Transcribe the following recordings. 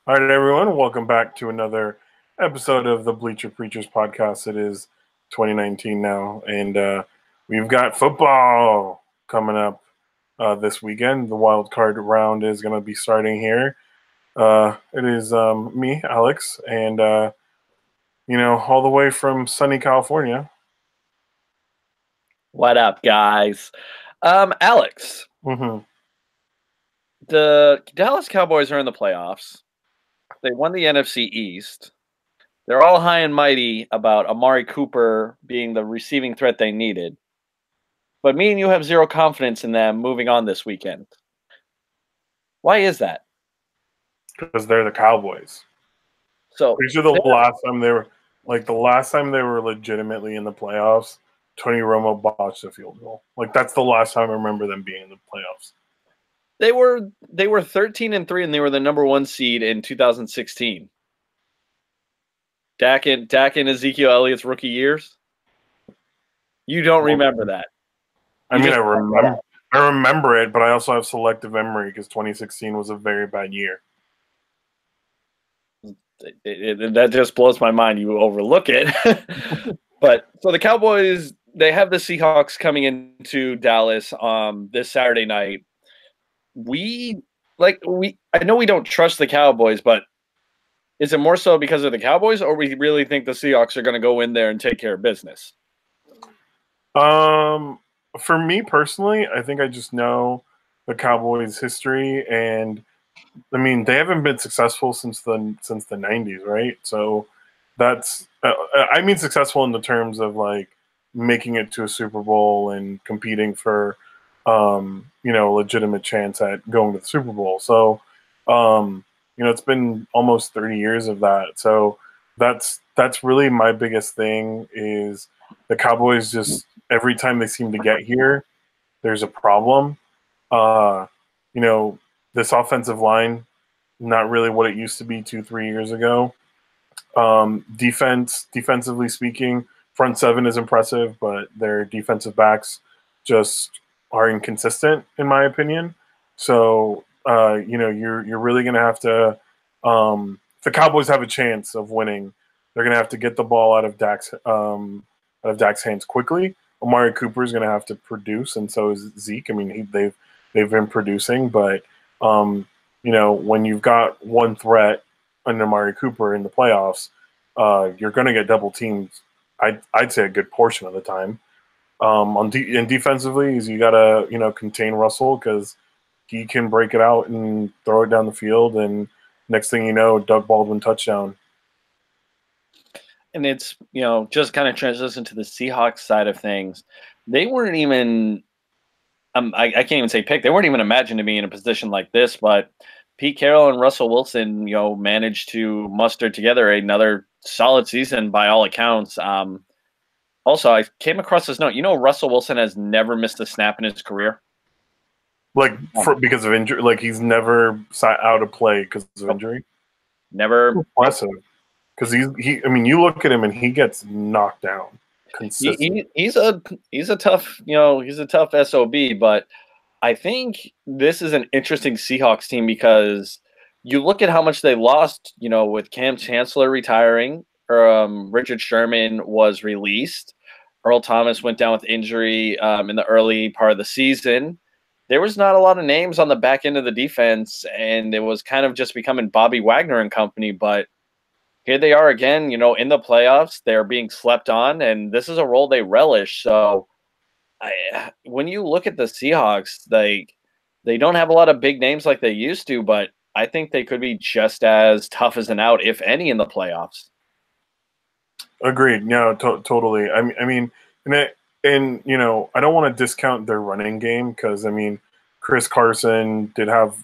All right, everyone, welcome back to another episode of the Bleacher Preachers podcast. It is 2019 now, and we've got football coming up this weekend. The wild card round is going to be starting here. It is me, Alex, and all the way from sunny California. What up, guys? Alex, Mm-hmm. the Dallas Cowboys are in the playoffs. They won the NFC East. They're all high and mighty about Amari Cooper being the receiving threat they needed. But me and you have zero confidence in them moving on this weekend. Why is that? Because they're the Cowboys. So Pretty sure the last time they were legitimately in the playoffs, Tony Romo botched a field goal. Like that's the last time I remember them being in the playoffs. they were 13-3 and they were the number 1 seed in 2016. Dak and Ezekiel Elliott's rookie years. You don't remember that. I mean, I remember it, but I also have selective memory because 2016 was a very bad year. That just blows my mind. You overlook it. But so the Cowboys, they have the Seahawks coming into Dallas this Saturday night. I know we don't trust the Cowboys, but is it more so because of the Cowboys, or we really think the Seahawks are going to go in there and take care of business? For me personally, I think I just know the Cowboys' history, and I mean they haven't been successful since the '90s, right? So that's I mean successful in the terms of like making it to a Super Bowl and competing for a legitimate chance at going to the Super Bowl. So it's been almost 30 years of that. So that's really my biggest thing is the Cowboys just every time they seem to get here, there's a problem. Uh, this offensive line, not really what it used to be 2-3 years ago. Defensively speaking, front seven is impressive, but their defensive backs just are inconsistent, in my opinion. So, you're really going to have to. If the Cowboys have a chance of winning, they're going to have to get the ball out of Dak's hands quickly. Amari Cooper is going to have to produce, and so is Zeke. I mean, they've been producing, but when you've got one threat under Amari Cooper in the playoffs, you're going to get double teamed. I'd say a good portion of the time. And defensively, is you got to contain Russell because he can break it out and throw it down the field, and next thing you know, Doug Baldwin touchdown. And it's just kind of transition to the Seahawks side of things. They weren't even. I can't even say pick. They weren't even imagined to be in a position like this, but Pete Carroll and Russell Wilson, managed to muster together another solid season by all accounts. Also, I came across this note. Russell Wilson has never missed a snap in his career. Because of injury, like he's never sat out of play because of injury. Never. Impressive. Because you look at him and he gets knocked down. He's a tough SOB, but I think this is an interesting Seahawks team because you look at how much they lost, with Cam Chancellor retiring, Richard Sherman was released, Earl Thomas went down with injury in the early part of the season. There was not a lot of names on the back end of the defense, and it was kind of just becoming Bobby Wagner and company, but here they are again, in the playoffs. They're being slept on, and this is a role they relish. So when you look at the Seahawks, they don't have a lot of big names like they used to, but I think they could be just as tough as an out, if any, in the playoffs. Agreed. No, totally. I mean, I don't want to discount their running game because Chris Carson did have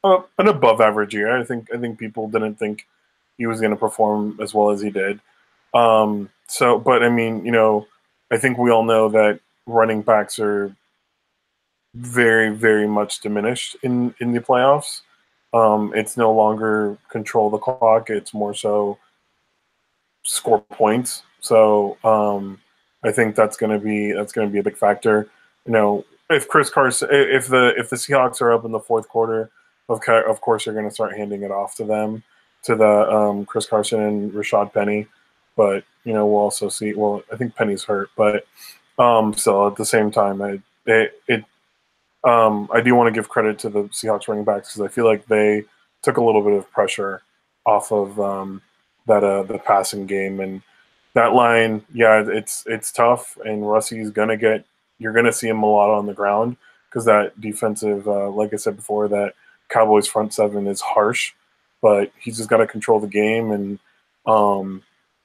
an above average year. I think people didn't think he was going to perform as well as he did. But I think we all know that running backs are very, very much diminished in the playoffs. It's no longer control the clock; it's more so score points. So I think that's going to be a big factor. If Chris Carson, if the Seahawks are up in the fourth quarter, of course they're going to start handing it off to them. Chris Carson and Rashad Penny, but we'll also see. Well, I think Penny's hurt, but still at the same time, I do want to give credit to the Seahawks running backs because I feel like they took a little bit of pressure off of the passing game, and that line, yeah, it's tough, and you're gonna see him a lot on the ground because that defensive, like I said before, that Cowboys front seven is harsh, but he's just got to control the game and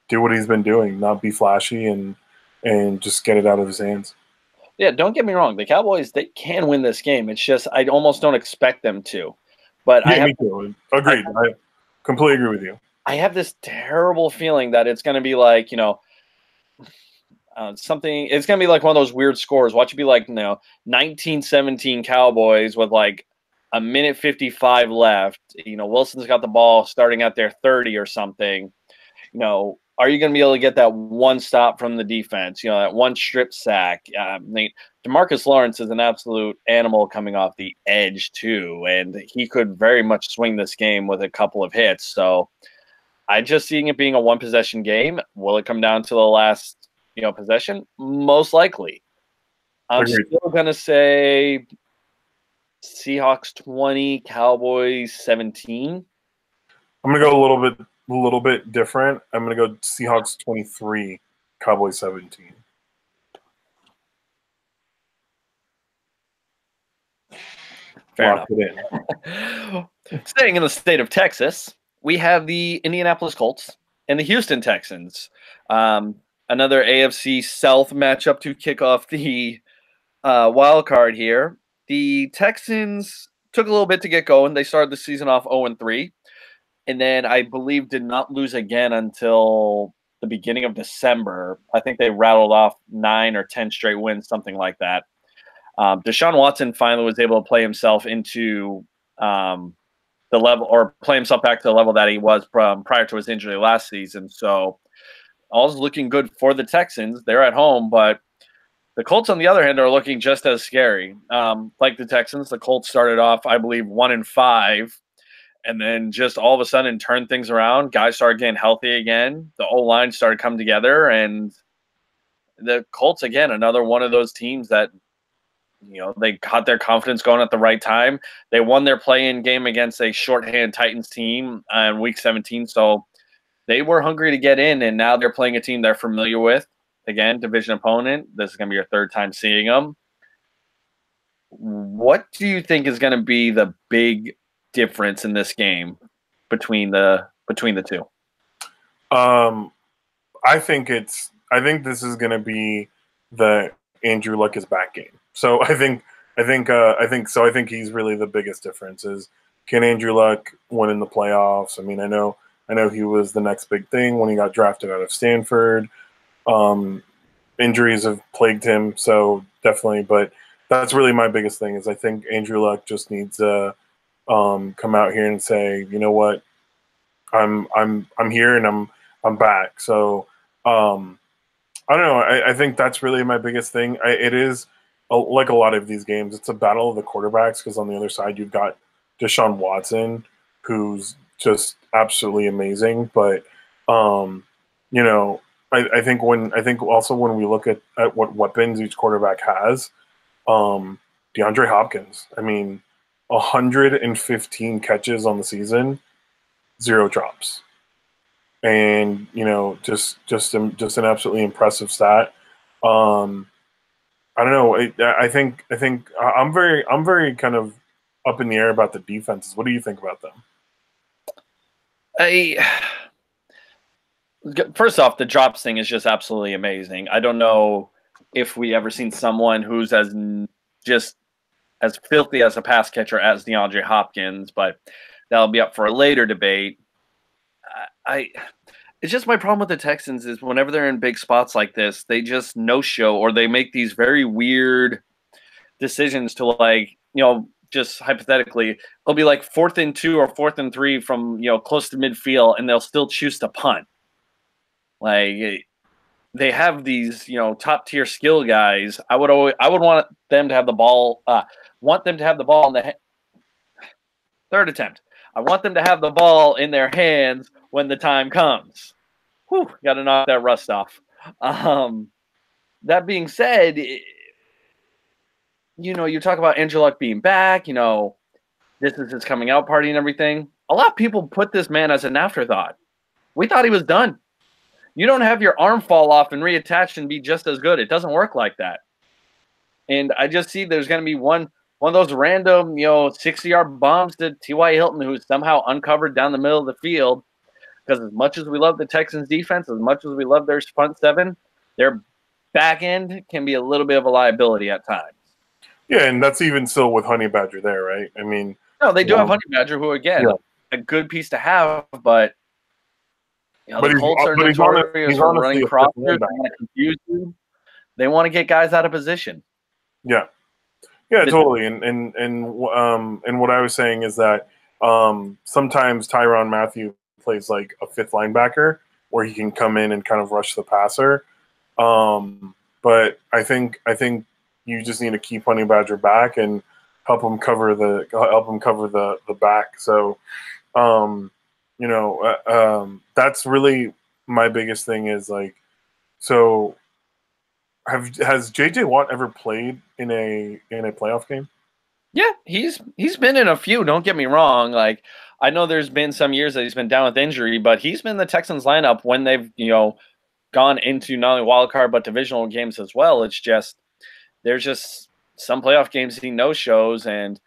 do what he's been doing, not be flashy and just get it out of his hands. Yeah, don't get me wrong. The Cowboys, they can win this game. It's just I almost don't expect them to. But yeah, me too. Agreed. I completely agree with you. I have this terrible feeling that it's going to be like, something. It's going to be like one of those weird scores. Watch it be like, 19-17 Cowboys with like a minute 55 left. Wilson's got the ball starting at their 30 or something. Are you going to be able to get that one stop from the defense? That one strip sack. DeMarcus Lawrence is an absolute animal coming off the edge too, and he could very much swing this game with a couple of hits. So I just seeing it being a one possession game. Will it come down to the last, possession? Most likely. I'm Agreed. still going to say Seahawks 20, Cowboys 17. I'm going to go a little bit different. I'm going to go Seahawks 23, Cowboys 17. Fair enough. Staying in the state of Texas, we have the Indianapolis Colts and the Houston Texans. Another AFC South matchup to kick off the wild card here. The Texans took a little bit to get going. They started the season off 0-3. And then I believe did not lose again until the beginning of December. I think they rattled off 9 or 10 straight wins, something like that. Deshaun Watson finally was able to play himself into the level, or play himself back to the level that he was prior to his injury last season. So all's looking good for the Texans. They're at home, but the Colts, on the other hand, are looking just as scary. Like the Texans, the Colts started off, I believe, 1-5. And then just all of a sudden turned things around. Guys started getting healthy again. The O-line started coming together. And the Colts, again, another one of those teams that, they got their confidence going at the right time. They won their play-in game against a shorthand Titans team in Week 17. So they were hungry to get in, and now they're playing a team they're familiar with. Again, division opponent. This is going to be your third time seeing them. What do you think is going to be the big difference in this game between the two? I think this is going to be the Andrew Luck is back game. So I think he's really the biggest difference is, can Andrew Luck win in the playoffs? I mean, I know he was the next big thing when he got drafted out of Stanford. Injuries have plagued him, so definitely, but that's really my biggest thing is I think Andrew Luck just needs to come out here and say, you know what, I'm here and I'm back. So I don't know. I think that's really my biggest thing. It is like a lot of these games. It's a battle of the quarterbacks because on the other side you've got Deshaun Watson, who's just absolutely amazing. But I think also when we look at what weapons each quarterback has, DeAndre Hopkins. I mean, 115 catches on the season, 0 drops, and just an absolutely impressive stat. I don't know. I think I'm very kind of up in the air about the defenses. What do you think about them? First off, the drops thing is just absolutely amazing. I don't know if we ever seen someone who's as filthy as a pass catcher as DeAndre Hopkins, but that'll be up for a later debate. It's just my problem with the Texans is whenever they're in big spots like this, they just no-show or they make these very weird decisions to just hypothetically, it'll be like 4th and 2 or 4th and 3 from, close to midfield, and they'll still choose to punt. Like they have these, top tier skill guys. I would want them to have the ball. Want them to have the ball in the third attempt. I want them to have the ball in their hands when the time comes. Whew, got to knock that rust off. That being said, you talk about Andrew Luck being back, this is his coming out party and everything. A lot of people put this man as an afterthought. We thought he was done. You don't have your arm fall off and reattach and be just as good. It doesn't work like that. And I just see there's going to be one of those random, 60-yard bombs to T.Y. Hilton, who's somehow uncovered down the middle of the field. Because as much as we love the Texans defense, as much as we love their front seven, their back end can be a little bit of a liability at times. Yeah, and that's even still with Honey Badger there, right? I mean, no, they do have Honey Badger, who again, a good piece to have, but the Colts are notorious for running crossers. They want to confuse you. They want to get guys out of position. Yeah, totally. And what I was saying is that sometimes Tyrann Mathieu plays like a fifth linebacker, where he can come in and kind of rush the passer. But I think you just need to keep Honey Badger back and help him cover the back. So, that's really my biggest thing is like, so has JJ Watt ever played in a playoff game? Yeah, he's been in a few. Don't get me wrong. Like, I know there's been some years that he's been down with injury, but he's been in the Texans lineup when they've gone into not only wild card but divisional games as well. It's just there's just some playoff games he no-shows, and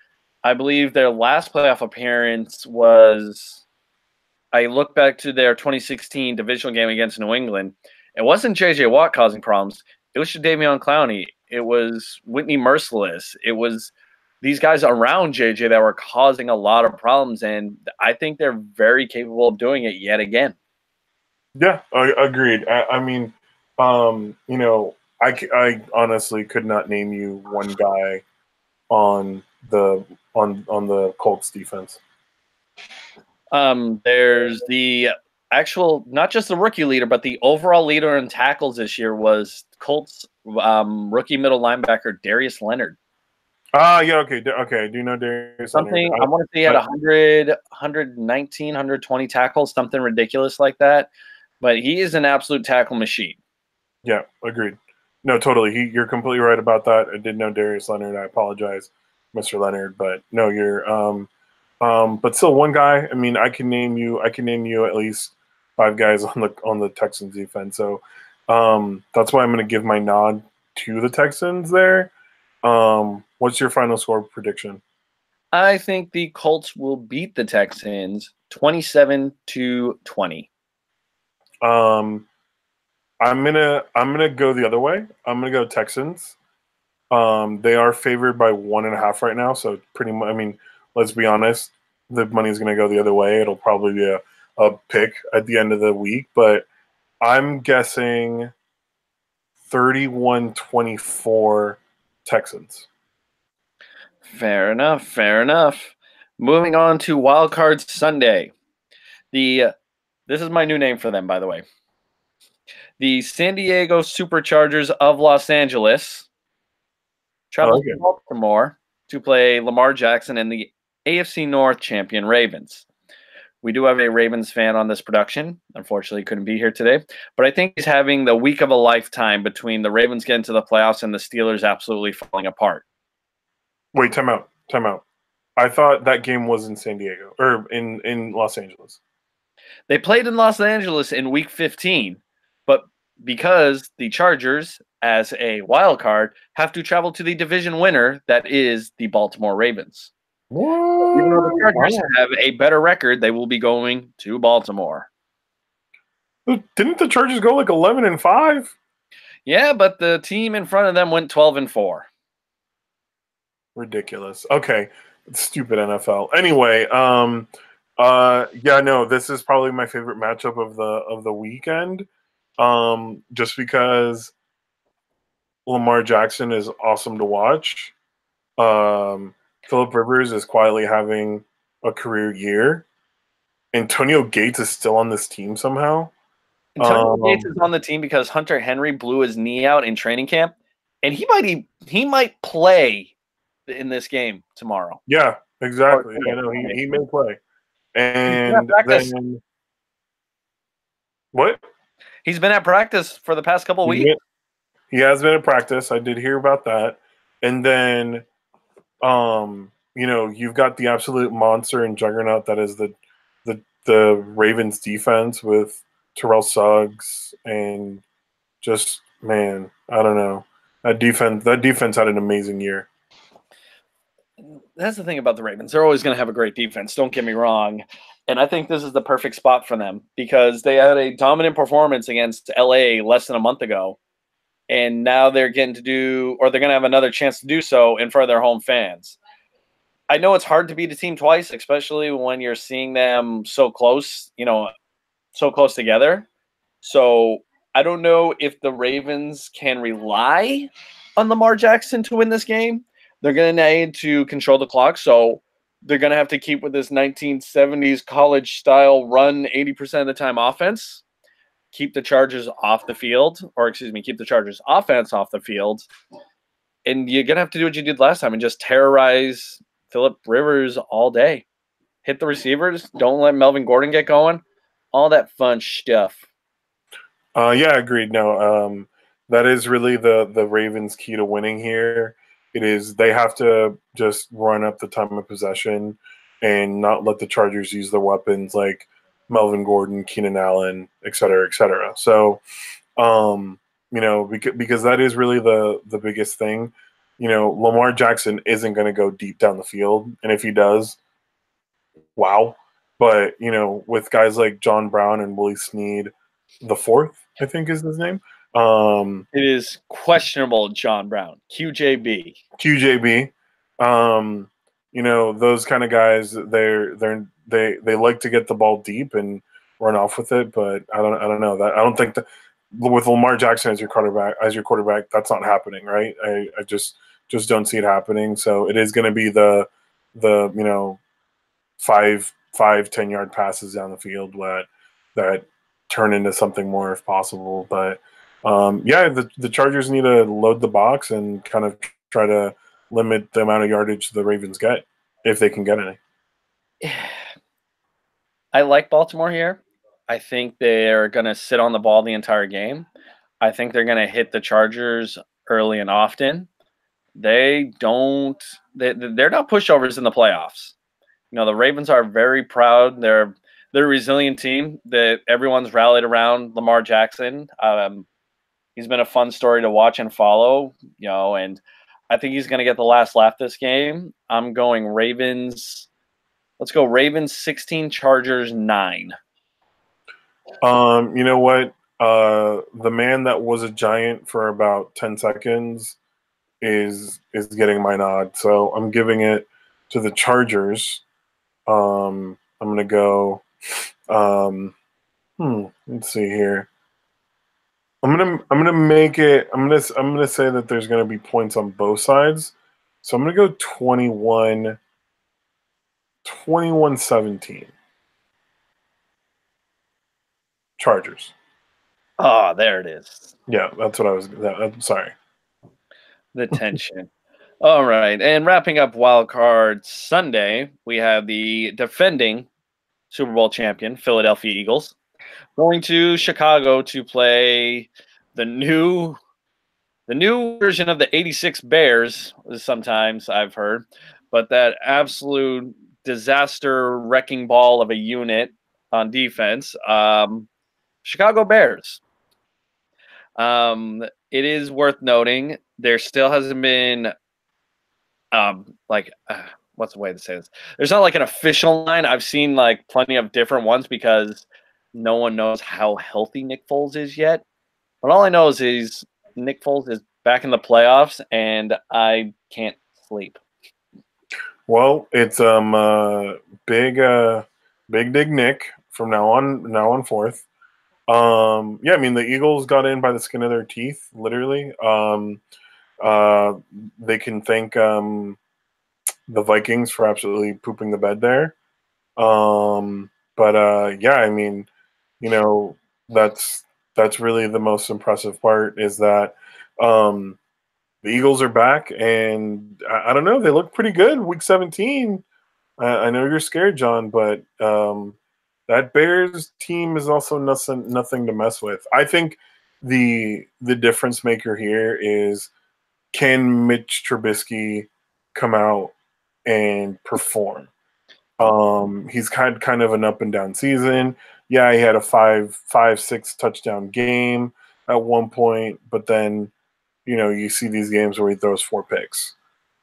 I believe their last playoff appearance was, I look back to their 2016 divisional game against New England. It wasn't J.J. Watt causing problems. It was Jadeveon Clowney. It was Whitney Merciless. It was these guys around J.J. that were causing a lot of problems, and I think they're very capable of doing it yet again. Yeah, agreed. I mean, I honestly could not name you one guy on the Colts defense. There's the actual, not just the rookie leader, but the overall leader in tackles this year was Colts rookie middle linebacker Darius Leonard. Yeah, okay. I do know Darius Leonard. I want to say he had 100, 119, 120 tackles, something ridiculous like that. But he is an absolute tackle machine. Yeah, agreed. No, totally. You're completely right about that. I did know Darius Leonard. I apologize, Mr. Leonard, but no, you're but still one guy. I mean, I can name you at least 5 guys on the Texans defense. So that's why I'm going to give my nod to the Texans there. What's your final score prediction? I think the Colts will beat the Texans 27-20. I'm gonna go the other way. I'm gonna go Texans. They are favored by 1.5 right now, so pretty much. I mean, let's be honest. The money's gonna go the other way. It'll probably be a pick at the end of the week, but I'm guessing 31-24 Texans. Fair enough. Moving on to Wild Card Sunday. This is my new name for them, by the way. The San Diego Superchargers of Los Angeles travel to Baltimore to play Lamar Jackson and the AFC North champion Ravens. We do have a Ravens fan on this production. Unfortunately, couldn't be here today. But I think he's having the week of a lifetime between the Ravens getting to the playoffs and the Steelers absolutely falling apart. Wait, time out. I thought that game was in San Diego or in Los Angeles. They played in Los Angeles in Week 15, but because the Chargers, as a wild card, have to travel to the division winner, that is the Baltimore Ravens. What? Even though the Chargers have a better record, they will be going to Baltimore. Didn't the Chargers go like 11-5? Yeah, but the team in front of them went 12-4. Ridiculous. Okay, stupid NFL. Anyway, this is probably my favorite matchup of the weekend. Just because Lamar Jackson is awesome to watch. Phillip Rivers is quietly having a career year. Antonio Gates is still on this team somehow. Antonio Gates is on the team because Hunter Henry blew his knee out in training camp, and he might play in this game tomorrow. Yeah, exactly. I know he may play. He's been at And practice. then what? He's been at practice for the past couple of weeks. He has been in practice. I did hear about that. And then, you've got the absolute monster and juggernaut that is the Ravens defense with Terrell Suggs and just, man, I don't know. That defense had an amazing year. That's the thing about the Ravens. They're always going to have a great defense. Don't get me wrong. And I think this is the perfect spot for them because they had a dominant performance against LA less than a month ago. And now they're getting to do, or they're going to have another chance to do so in front of their home fans. I know it's hard to beat a team twice, especially when you're seeing them so close, so close together. So I don't know if the Ravens can rely on Lamar Jackson to win this game. They're going to need to control the clock. So they're going to have to keep with this 1970s college style run 80% of the time offense. Keep the Chargers off the field, keep the Chargers offense off the field. And you're going to have to do what you did last time and just terrorize Phillip Rivers all day. Hit the receivers. Don't let Melvin Gordon get going. All that fun stuff. Yeah, agreed. No, that is really the Ravens' key to winning here. It is they have to just run up the time of possession and not let the Chargers use their weapons like Melvin Gordon, Keenan Allen, et cetera, et cetera. So, because that is really the biggest thing. Lamar Jackson isn't going to go deep down the field, and if he does, wow. But with guys like John Brown and Willie Snead, the fourth, I think is his name. It is questionable, John Brown, QJB. QJB. Those kind of guys, they like to get the ball deep and run off with it, but I don't know that I don't think that with Lamar Jackson as your quarterback, that's not happening, right? I just don't see it happening. So it is going to be the 5-10 yard passes down the field that turn into something more if possible. But the Chargers need to load the box and kind of try to limit the amount of yardage the Ravens get if they can get any. I like Baltimore here. I think they're going to sit on the ball the entire game. I think they're going to hit the Chargers early and often. They're not pushovers in the playoffs. The Ravens are very proud. They're a resilient team that everyone's rallied around Lamar Jackson. He's been a fun story to watch and follow, and I think he's going to get the last laugh this game. I'm going Ravens. Let's go Ravens 16, Chargers 9. You know what? The man that was a Giant for about 10 seconds is getting my nod. So I'm giving it to the Chargers. I'm going to go let's see here. I'm gonna make it. I'm gonna say that there's gonna be points on both sides. So I'm gonna go 21-17. Chargers. Oh, there it is. Yeah, that's what I was. I'm sorry. The tension. All right, and wrapping up Wild Card Sunday, we have the defending Super Bowl champion Philadelphia Eagles going to Chicago to play the new version of the 86 Bears, sometimes I've heard, but that absolute disaster wrecking ball of a unit on defense, Chicago Bears. It is worth noting there still hasn't been what's the way to say this? There's not like an official line. I've seen like plenty of different ones because no one knows how healthy Nick Foles is yet. But all I know is Nick Foles is back in the playoffs, and I can't sleep. Well, it's big dig Nick from now on forth. I mean the Eagles got in by the skin of their teeth, literally. They can thank the Vikings for absolutely pooping the bed there. I mean, that's really the most impressive part is that the Eagles are back, and I don't know, they look pretty good. Week 17, I know you're scared, John, but that Bears team is also nothing to mess with. I think the difference maker here is, can Mitch Trubisky come out and perform? He's had kind of an up and down season. Yeah, he had a six touchdown game at one point, but then you see these games where he throws 4 picks.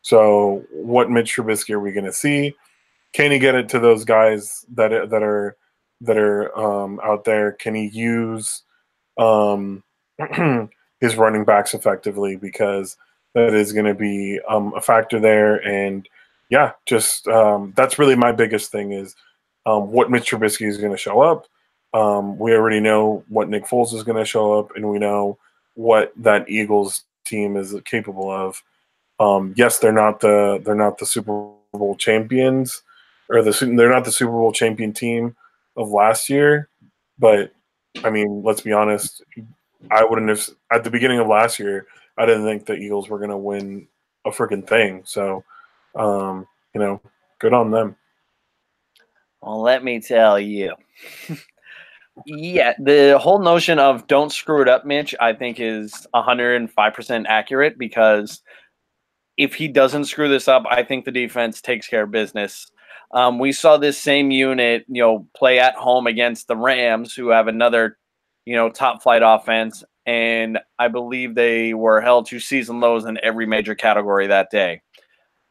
So what Mitch Trubisky are we going to see? Can he get it to those guys that are out there? Can he use um, his running backs effectively? Because that is going to be a factor there. And yeah, just that's really my biggest thing is what Mitch Trubisky is going to show up. We already know what Nick Foles is going to show up, and we know what that Eagles team is capable of. Yes, they're not the Super Bowl champions, or they're not the Super Bowl champion team of last year. But I mean, let's be honest. I wouldn't have at the beginning of last year. I didn't think the Eagles were going to win a freaking thing. So, good on them. Well, let me tell you. Yeah, the whole notion of don't screw it up, Mitch, I think is 105% accurate, because if he doesn't screw this up, I think the defense takes care of business. We saw this same unit, play at home against the Rams, who have another, top flight offense, and I believe they were held to season lows in every major category that day.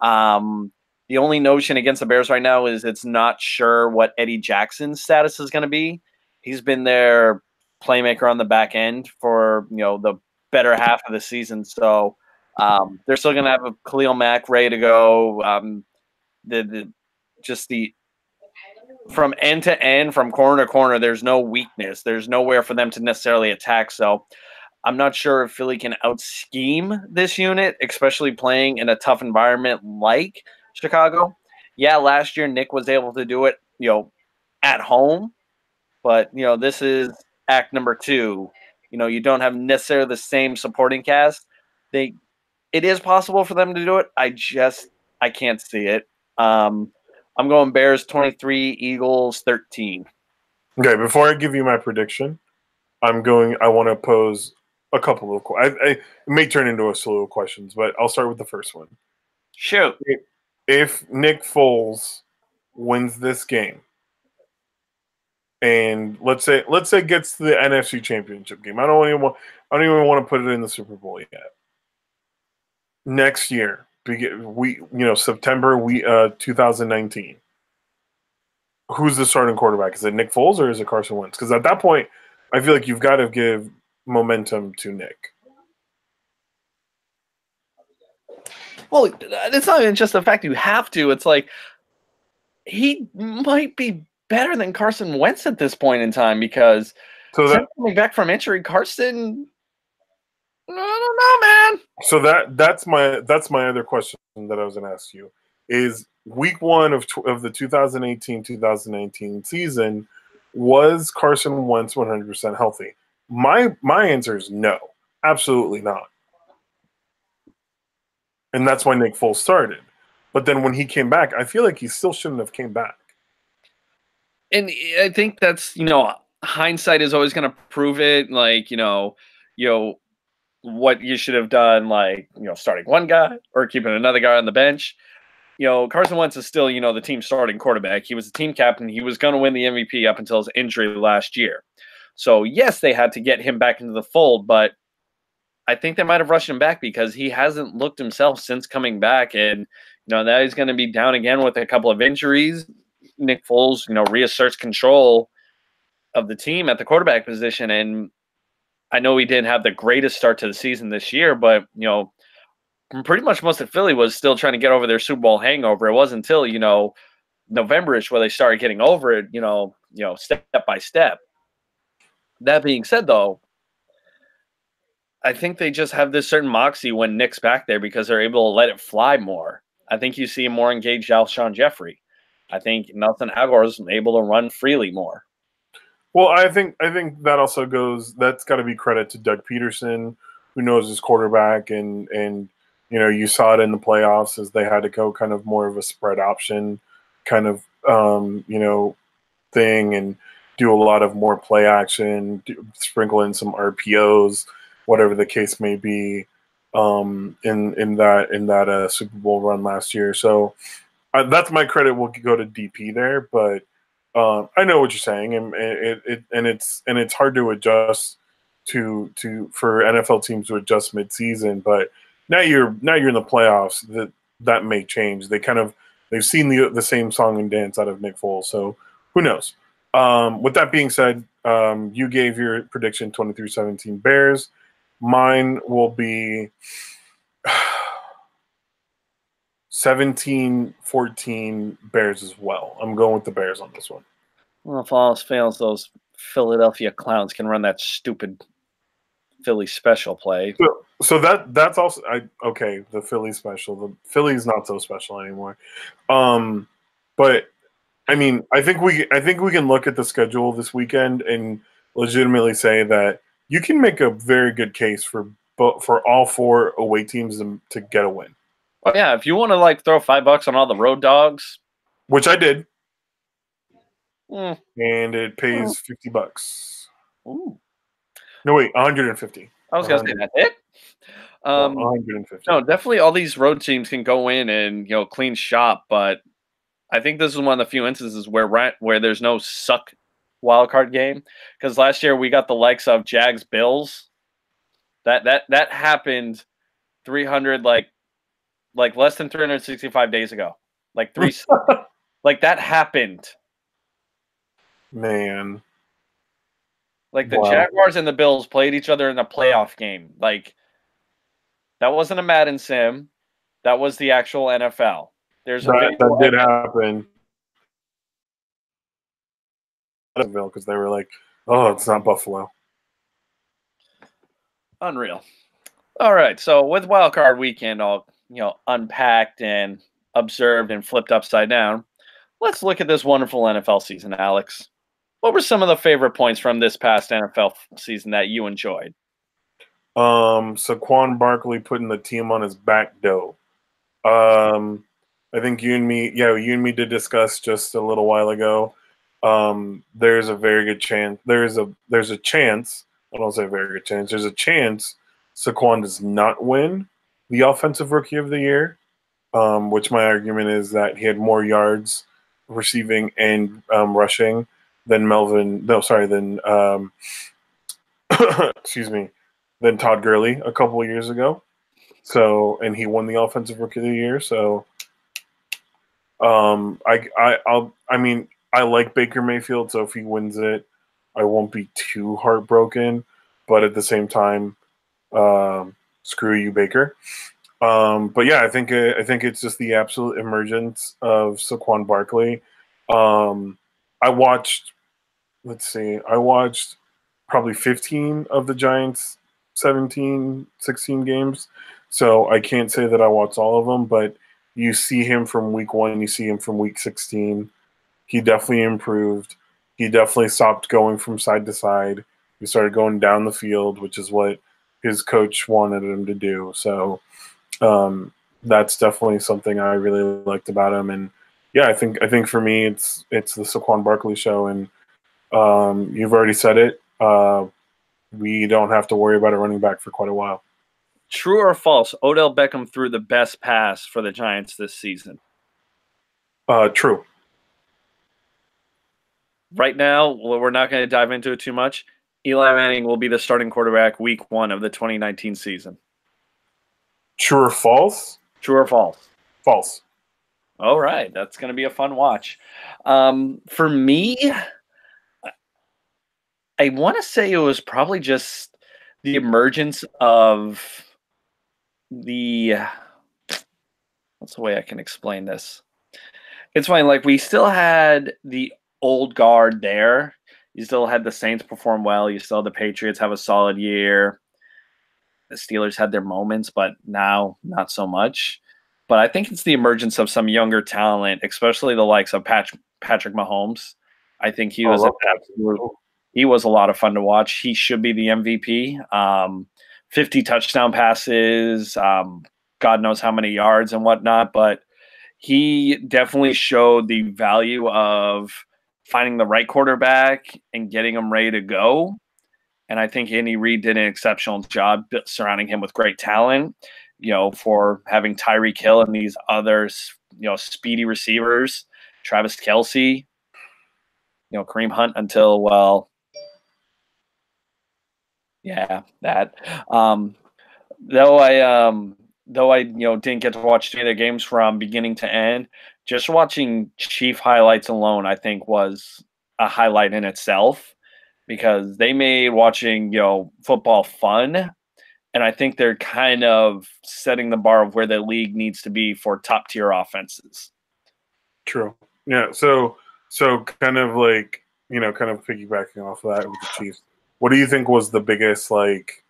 The only notion against the Bears right now is it's not sure what Eddie Jackson's status is going to be. He's been their playmaker on the back end for the better half of the season, so they're still going to have a Khalil Mack ready to go. The from end to end, from corner to corner, there's no weakness. There's nowhere for them to necessarily attack. So I'm not sure if Philly can out-scheme this unit, especially playing in a tough environment like Chicago. Yeah, last year Nick was able to do it, at home, but this is act number 2. You don't have necessarily the same supporting cast. It is possible for them to do it. I can't see it. I'm going Bears 23, Eagles 13. Okay, before I give you my prediction, I want to pose a couple of it may turn into a slew of questions, but I'll start with the first one. Shoot. If Nick Foles wins this game, and let's say gets to the NFC Championship game, I don't even want to put it in the Super Bowl yet. Next year, September 2019. Who's the starting quarterback? Is it Nick Foles or is it Carson Wentz? Because at that point, I feel like you've got to give momentum to Nick. Well, it's not even just the fact you have to. It's like he might be better than Carson Wentz at this point in time, because coming back from injury, Carson, I don't know, man. So that's my other question that I was going to ask you is week 1 of the 2018-2019 season, was Carson Wentz 100% healthy? My answer is no, absolutely not. And that's why Nick Foles started. But then when he came back, I feel like he still shouldn't have came back. And I think that's, hindsight is always going to prove it. Like, what you should have done, like, starting one guy or keeping another guy on the bench. Carson Wentz is still, the team starting quarterback. He was the team captain. He was going to win the MVP up until his injury last year. So, yes, they had to get him back into the fold, but I think they might have rushed him back because he hasn't looked himself since coming back. And, now he's going to be down again with a couple of injuries. Nick Foles, reasserts control of the team at the quarterback position. And I know he didn't have the greatest start to the season this year, but, pretty much most of Philly was still trying to get over their Super Bowl hangover. It wasn't until, November-ish where they started getting over it, step by step. That being said, though, I think they just have this certain moxie when Nick's back there because they're able to let it fly more. I think you see a more engaged Alshon Jeffrey. I think Nelson Aguilar is able to run freely more. Well, I think that also that's got to be credit to Doug Peterson, who knows his quarterback, and you saw it in the playoffs as they had to go kind of more of a spread option kind of thing and do a lot of more play action, sprinkle in some RPOs, whatever the case may be, in that Super Bowl run last year. So that's my credit will go to DP there, but I know what you're saying, and it's hard to adjust to for NFL teams to adjust midseason. But now you're in the playoffs. That may change. They've seen the same song and dance out of Nick Foles, so who knows? With that being said, you gave your prediction 23-17 Bears. Mine will be 17-14 Bears as well. I'm going with the Bears on this one. Well, if all else fails, those Philadelphia clowns can run that stupid Philly special play. So that's also okay. The Philly special. The Philly's not so special anymore. But I mean, I think we can look at the schedule this weekend and legitimately say that you can make a very good case for all four away teams to get a win. Oh yeah, if you want to throw $5 on all the road dogs, which I did, and it pays $50. Ooh. No wait, 150. I was gonna say that's it. 150. No, definitely all these road teams can go in and clean shop, but I think this is one of the few instances where there's no suck wild card game, because last year we got the likes of Jags Bills. That happened 300 less than 365 days ago. Like that happened. Man. Like the Jaguars and the Bills played each other in a playoff game. Like that wasn't a Madden sim. That was the actual NFL. That did happen. Because they were like, oh, it's not Buffalo. Unreal. All right. So with wildcard weekend all unpacked and observed and flipped upside down, let's look at this wonderful NFL season, Alex. What were some of the favorite points from this past NFL season that you enjoyed? Saquon Barkley putting the team on his back, though. I think you and me did discuss just a little while ago. There's a very good chance. There's a chance. I don't say a very good chance. There's a chance Saquon does not win the Offensive Rookie of the Year, which my argument is that he had more yards receiving and rushing than excuse me, than Todd Gurley a couple of years ago. So, and he won the Offensive Rookie of the Year. So, I like Baker Mayfield. So if he wins it, I won't be too heartbroken. But at the same time, screw you, Baker. But yeah, I think it's just the absolute emergence of Saquon Barkley. I watched probably 15 of the Giants' 16 games. So I can't say that I watched all of them, but you see him from week 1, you see him from week 16. He definitely improved. He definitely stopped going from side to side. He started going down the field, which is what his coach wanted him to do. So that's definitely something I really liked about him. And yeah, I think for me, it's the Saquon Barkley show. And you've already said it. We don't have to worry about a running back for quite a while. True or false? Odell Beckham threw the best pass for the Giants this season. True. Right now, we're not going to dive into it too much. Eli Manning will be the starting quarterback week 1 of the 2019 season. True or false? True or false? False. All right. That's going to be a fun watch. For me, I want to say it was probably just the emergence of what's the way I can explain this? It's fine. Like, we still had the old guard there. You still had the Saints perform well. You still had the Patriots have a solid year. The Steelers had their moments, but now not so much. But I think it's the emergence of some younger talent, especially the likes of Patrick Mahomes. I think he was he was a lot of fun to watch. He should be the MVP. 50 touchdown passes, God knows how many yards and whatnot. But he definitely showed the value of finding the right quarterback and getting him ready to go. And I think Andy Reid did an exceptional job surrounding him with great talent, for having Tyreek Hill and these others, speedy receivers, Travis Kelce, Kareem Hunt until, well, yeah, that. Though I didn't get to watch any of the games from beginning to end, just watching Chief highlights alone, I think was a highlight in itself because they made watching football fun, and I think they're kind of setting the bar of where the league needs to be for top tier offenses. True. Yeah. So kind of like kind of piggybacking off of that with the Chiefs. What do you think was the biggest like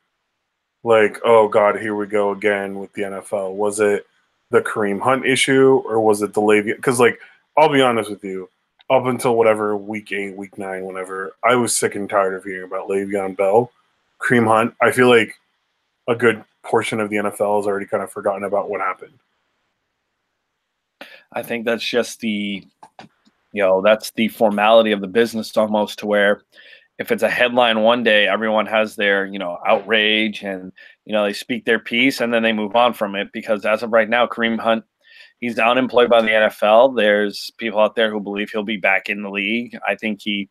oh god, here we go again with the NFL? Was it the Kareem Hunt issue or was it the Le'Veon? Because like I'll be honest with you, up until whatever week 8, week 9, whenever, I was sick and tired of hearing about Le'Veon Bell, Kareem Hunt. I feel like a good portion of the NFL has already kind of forgotten about what happened. I think that's just that's the formality of the business almost, to where if it's a headline one day, everyone has their, outrage and, they speak their piece and then they move on from it. Because as of right now, Kareem Hunt, he's unemployed by the NFL. There's people out there who believe he'll be back in the league. I think he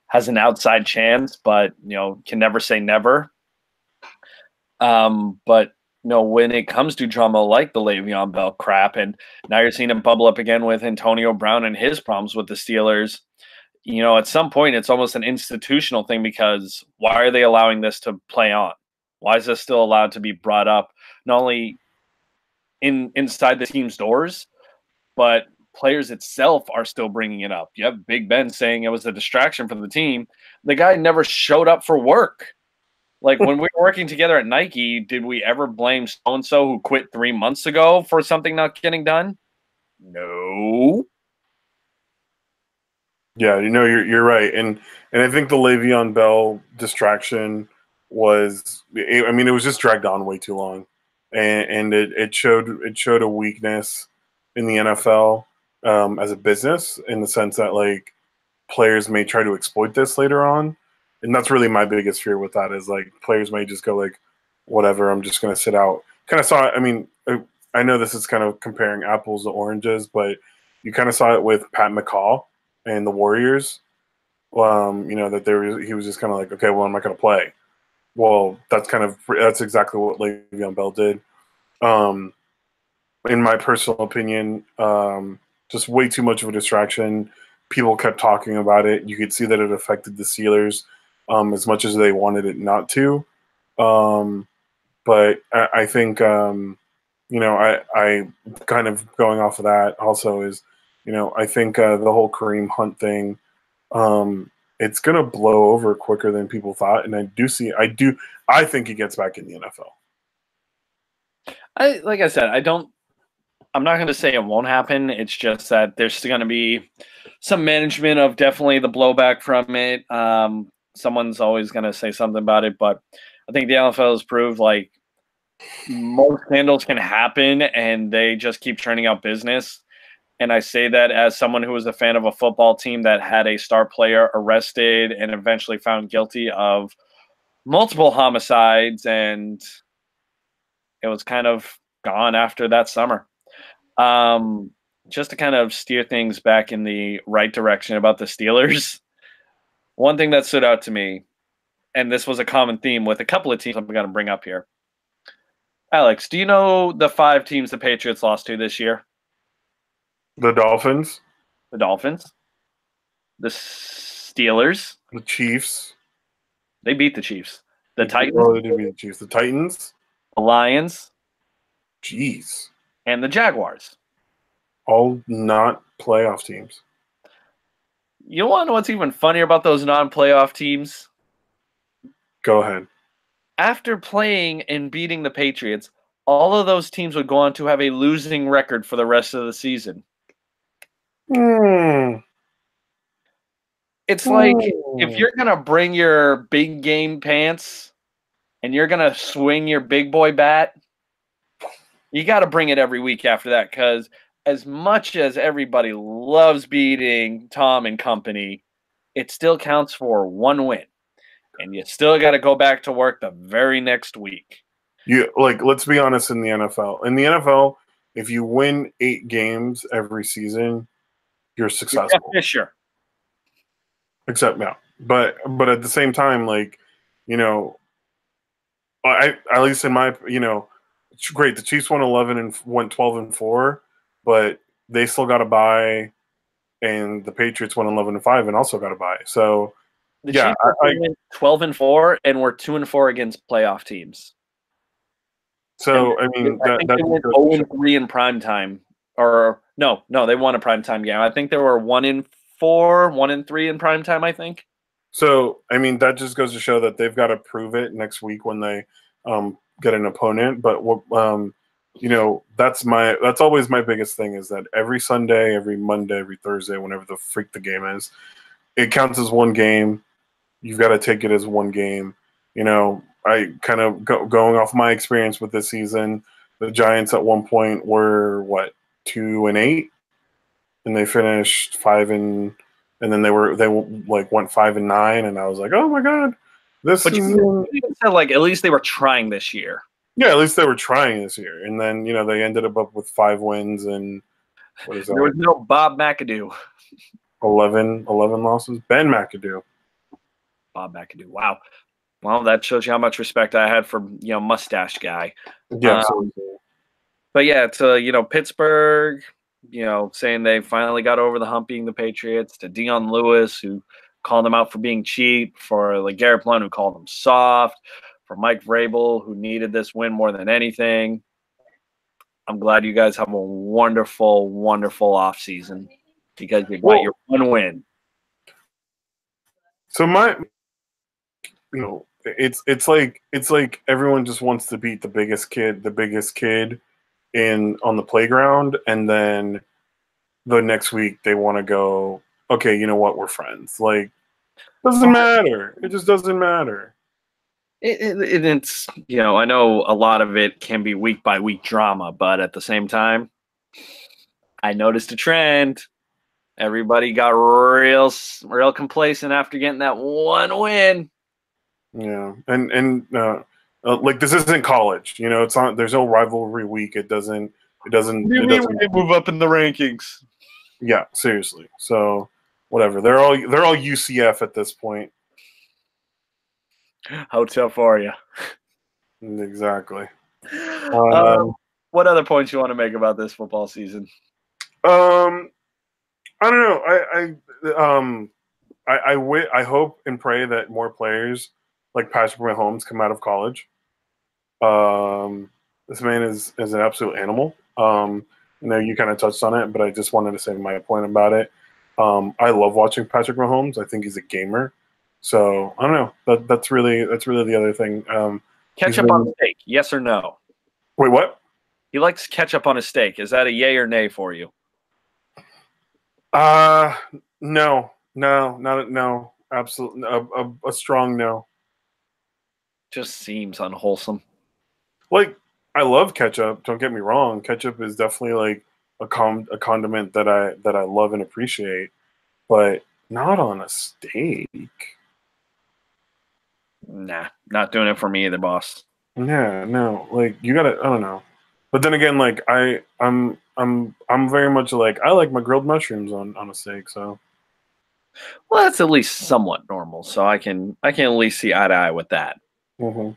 has an outside chance, but, can never say never. But when it comes to drama like the Le'Veon Bell crap, and now you're seeing it bubble up again with Antonio Brown and his problems with the Steelers, at some point it's almost an institutional thing, because why are they allowing this to play on? Why is this still allowed to be brought up, not only inside the team's doors, but players itself are still bringing it up? You have Big Ben saying it was a distraction from the team. The guy never showed up for work. Like when we were working together at Nike, did we ever blame so-and-so who quit 3 months ago for something not getting done? No. Yeah, you're right, and I think the Le'Veon Bell distraction was, I mean, it was just dragged on way too long, and it showed a weakness in the NFL as a business, in the sense that like players may try to exploit this later on, and that's really my biggest fear with that, is like players may just go like, whatever, I'm just going to sit out. Kind of saw it. I mean, I know this is kind of comparing apples to oranges, but you kind of saw it with Pat McCaw and the Warriors. That he was just kind of like, okay, well, I'm not going to play. Well, that's exactly what Le'Veon Bell did. In my personal opinion, just way too much of a distraction. People kept talking about it. You could see that it affected the Steelers as much as they wanted it not to. But I think, I kind of going off of that also is, I think the whole Kareem Hunt thing, it's going to blow over quicker than people thought. And I think he gets back in the NFL. Like I said, I'm not going to say it won't happen. It's just that there's still going to be some management of definitely the blowback from it. Someone's always going to say something about it, but I think the NFL has proved like most scandals can happen and they just keep churning out business. And I say that as someone who was a fan of a football team that had a star player arrested and eventually found guilty of multiple homicides, and it was kind of gone after that summer. Just to kind of steer things back in the right direction about the Steelers, one thing that stood out to me, and this was a common theme with a couple of teams I'm going to bring up here. Alex, do you know the 5 teams the Patriots lost to this year? The Dolphins. The Dolphins. The Steelers. The Chiefs. They beat the Chiefs. The Titans. Oh, they did beat the Chiefs. The Titans. The Lions. Jeez. And the Jaguars. All not playoff teams. You want to know what's even funnier about those non-playoff teams? Go ahead. After playing and beating the Patriots, all of those teams would go on to have a losing record for the rest of the season. It's like if you're going to bring your big game pants and you're going to swing your big boy bat, you got to bring it every week after that, because as much as everybody loves beating Tom and company, it still counts for one win. And you still got to go back to work the very next week. Let's be honest, in the NFL. In the NFL, if you win 8 games every season, you're successful. Yeah, Fisher. Except now. But at the same time, like, you know, at least in my, it's great. The Chiefs won 11 and went 12-4, but they still got a bye, and the Patriots won 11-5 and also got a bye. So The yeah, Chiefs went 12-4 and were 2-4 against playoff teams. So I mean, I think they went 0-3 in prime time, or no, they won a prime time game. I think they were 1-4, 1-3 in prime time. I think. So I mean, that just goes to show that they've got to prove it next week when they get an opponent. But that's always my biggest thing is that every Sunday, every Monday, every Thursday, whenever the freak the game is, it counts as one game. You've got to take it as one game. I kind of going off my experience with this season, the Giants at one point were 2-8, and they finished 5 and then they went 5-9, and I was like, oh my god, this. But you said at least they were trying this year. Yeah, at least they were trying this year, and then they ended up with 5 wins and what is that? There was no Bob McAdoo. 11 losses. Ben McAdoo. Bob McAdoo. Wow. Well, that shows you how much respect I had for mustache guy. Yeah. But yeah, it's Pittsburgh. Saying they finally got over the hump being the Patriots. To Dion Lewis, who called them out for being cheap. For Garrett Blount, who called them soft. For Mike Vrabel, who needed this win more than anything. I'm glad you guys have a wonderful, wonderful offseason because you got your one win. So it's like everyone just wants to beat the biggest kid on the playground, and then the next week they want to go, okay, you know what, we're friends. Doesn't matter. It just doesn't matter. It's I know a lot of it can be week by week drama, but at the same time, I noticed a trend. Everybody got real complacent after getting that one win. Yeah, and this isn't college. It's not. There's no rivalry week. It doesn't. What do you mean when they move up in the rankings? Yeah, seriously. So whatever. They're all UCF at this point. How tough are you? Exactly. What other points you want to make about this football season? I don't know. I hope and pray that more players like Patrick Mahomes come out of college. This man is an absolute animal. You kind of touched on it, but I just wanted to say my point about it. I love watching Patrick Mahomes. I think he's a gamer. So I don't know. That's really the other thing. Ketchup on steak, yes or no? Wait, what? He likes ketchup on his steak. Is that a yay or nay for you? No, absolutely, a strong no. Just seems unwholesome. I love ketchup. Don't get me wrong. Ketchup is definitely a condiment that I love and appreciate, but not on a steak. Nah, not doing it for me either, boss. Yeah, no. You gotta. I don't know. But then again, I'm very much I like my grilled mushrooms on a steak. So. Well, that's at least somewhat normal. So I can at least see eye to eye with that. Mm-hmm.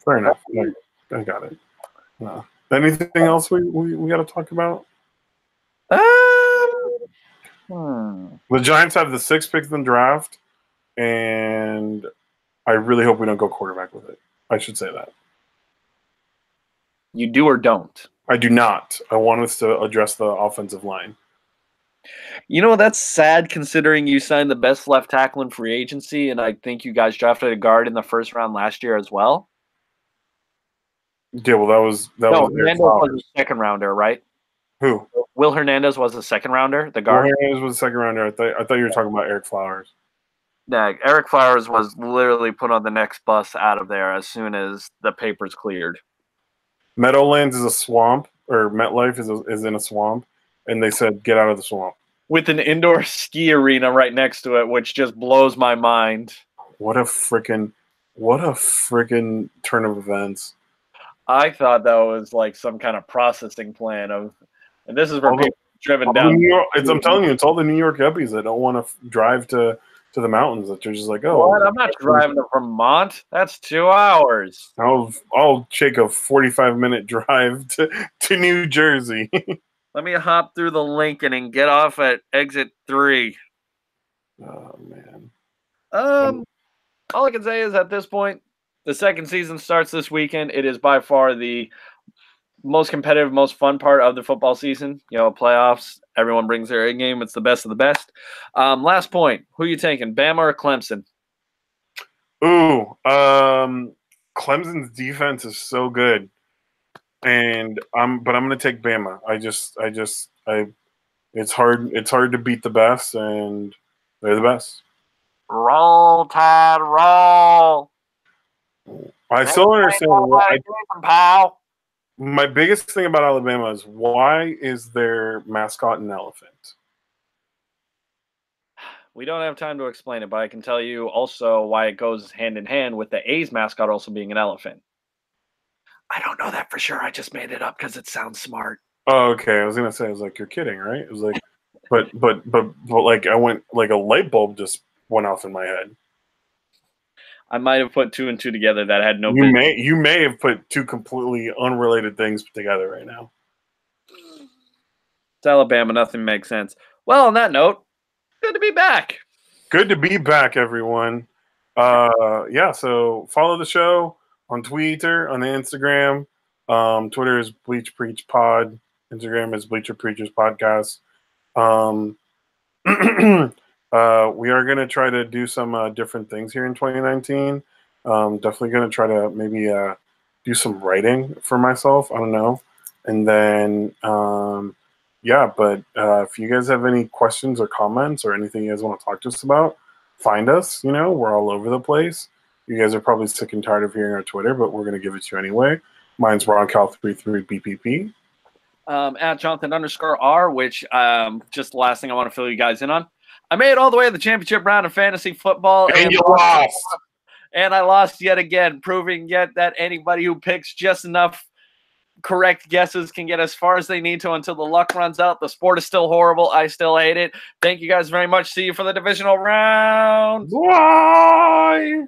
Fair enough. I got it. Anything else we got to talk about? The Giants have the 6th pick in the draft, and I really hope we don't go quarterback with it. I should say that. You do or don't? I do not. I want us to address the offensive line. That's sad considering you signed the best left tackle in free agency, and I think you guys drafted a guard in the first round last year as well. Yeah, well, Hernandez was a second rounder, right? Who? Will Hernandez was a second rounder, the guard? Will Hernandez was a second rounder. I thought you were talking about Eric Flowers. Yeah, Eric Flowers was literally put on the next bus out of there as soon as the papers cleared. Meadowlands is a swamp, or MetLife is in a swamp, and they said, "Get out of the swamp." With an indoor ski arena right next to it, which just blows my mind. What a freaking turn of events. I thought that was like some kind of processing plan of, and this is for people driven all the down. New York, I'm telling you, it's all the New York yuppies that don't want to drive to the mountains. That they're just like, oh, What? I'm not driving to Vermont. That's 2 hours. I'll take a 45-minute drive to New Jersey. Let me hop through the Lincoln and get off at exit 3. Oh man. All I can say is at this point, the second season starts this weekend. It is by far the most competitive, most fun part of the football season. You know, playoffs. Everyone brings their A game. It's the best of the best. Last point. Who are you taking, Bama or Clemson? Ooh, Clemson's defense is so good, and I'm gonna take Bama. It's hard to beat the best, and they're the best. Roll Tide, roll. I still don't understand why. My biggest thing about Alabama is, why is their mascot an elephant? We don't have time to explain it, but I can tell you also why it goes hand in hand with the A's mascot also being an elephant. I don't know that for sure. I just made it up because it sounds smart. Oh, okay. I was gonna say, I was like, you're kidding, right? It was like, but like I went, like a light bulb just went off in my head. I might have put 2 and 2 together that had no. You may have put two completely unrelated things together right now. It's Alabama. Nothing makes sense. Well, on that note, good to be back. Good to be back, everyone. Yeah. So follow the show on Twitter, on Instagram. Twitter is Bleach Preach Pod. Instagram is Bleacher Preachers Podcast. We are going to try to do some different things here in 2019. Definitely going to try to maybe do some writing for myself. I don't know. And then, yeah, but if you guys have any questions or comments or anything you guys want to talk to us about, find us. You know, we're all over the place. You guys are probably sick and tired of hearing our Twitter, but we're going to give it to you anyway. Mine's RonCal33 BPP. At Jonathan_R, which just the last thing I want to fill you guys in on. I made it all the way to the championship round of fantasy football. And you lost. And I lost yet again, proving yet that anybody who picks just enough correct guesses can get as far as they need to until the luck runs out. The sport is still horrible. I still hate it. Thank you guys very much. See you for the divisional round. Bye.